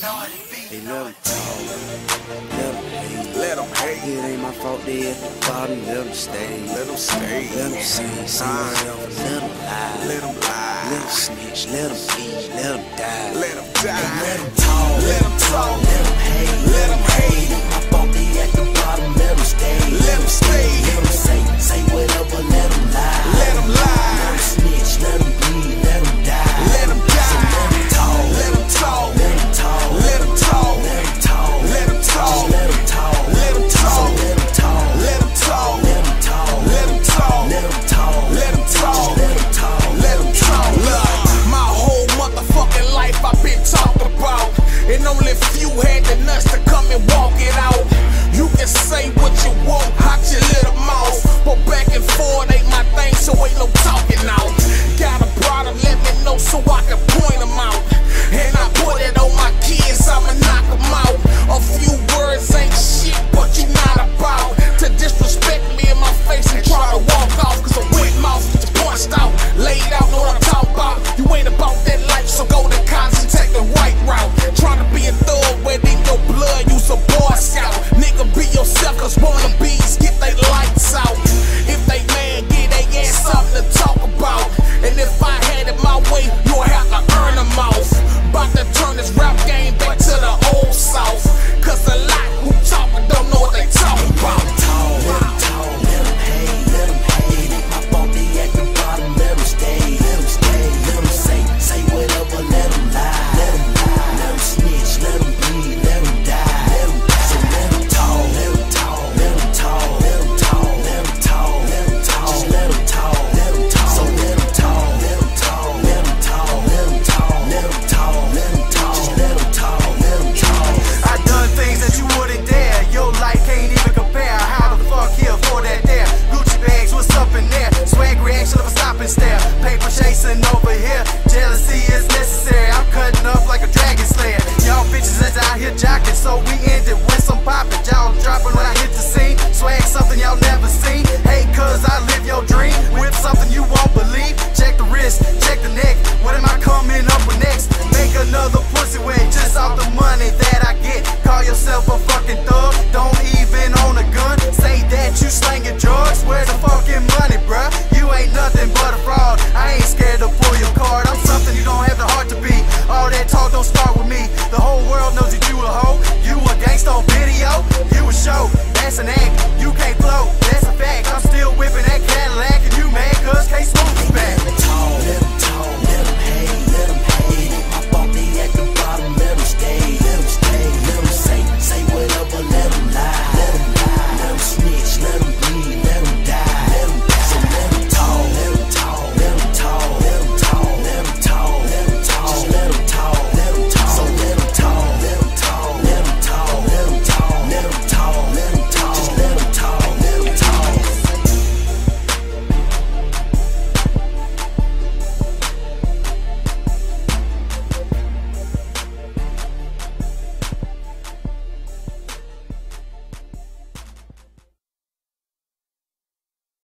Hey, let them talk, let them hate. Let them hate. It ain't my fault they at the bottom, let them stay. Let them stay. Let them say whatever, let them lie. Let them lie. Let them snitch, let them eat, let them die. Let them die. Let them talk, Let them talk. let them hate. Let them hate. It ain't my fault they at the bottom, let them stay. Let them stay. Let them say whatever, let them lie. Let them lie. Let them snitch, let them bleed, let them die. Let them die. So let them talk, Let them talk. let them talk, Let them talk. let them talk, Let them talk. just let them talk, Let them so talk. let them talk, Let them talk. let them talk, Let them talk. let them talk, Let them talk. just let them talk, Let them talk. Look, my whole motherfucking life I've been talked about, and only few had the nuts to come and walk it out. You can say what you want, hot your little mouth, but back and forth ain't my thing, so ain't no talking now. Got a brother, let me know so I can point them out, and I put it on my kids, I'ma knock them out. A few words ain't shit, but you not about to disrespect me in my face and try to walk off, cause a wet mouth gets punched out, laid out, know what I'm talking about. You ain't about that life, so go to college and take the right route. Trying to be a thug where in your blood, you's a Boy Scout. Nigga, be yourself, cause wannabes get they lights out. If they man, get they ass something to talk about. And if I had it my way, you'll have to earn them off. About to turn this rap game back to the old South, cause a lot who talkin' don't know what they talking about. let them talk, let them hate, let them hate. It ain't my fault they at the bottom, let them stay, let them stay, let them say whatever, let them lie, let them lie, let them snitch, let them bleed, let them die, let them die. So let them talk, let them talk, let them talk, let them talk, let them talk, let them talk, just let them talk, let them talk. So let them talk, let them talk, let them talk, let them talk, let them talk, let them talk, just let them talk, let them talk. I done things that you wouldn't dare. Your life can't even compare. How the fuck here for that there? Gucci bags, what's up in there? Swag reaction of a stop and stare. Paper chasing over here. Jealousy is necessary. I'm cutting up like a dragon slayer. Y'all bitches is out here jocking, so we ended with some poppin'. Y'all dropping when I hit the scene. Swag something y'all never seen. Hey, cuz I live your dream with something you won't believe. Check the wrist, check the neck. What am I coming up with next? Make another pussy wet just off the money that I get. Call yourself a fucking thug, don't even own a gun. Say that you slanging drugs, where's the fucking money, bruh? You ain't nothing but a fraud. I ain't scared to pull your card. I'm something you don't have the heart to be. All that talk don't start with me. The whole world knows that you a hoe. You a gangsta on video, you a show. That's an act, you can't flow.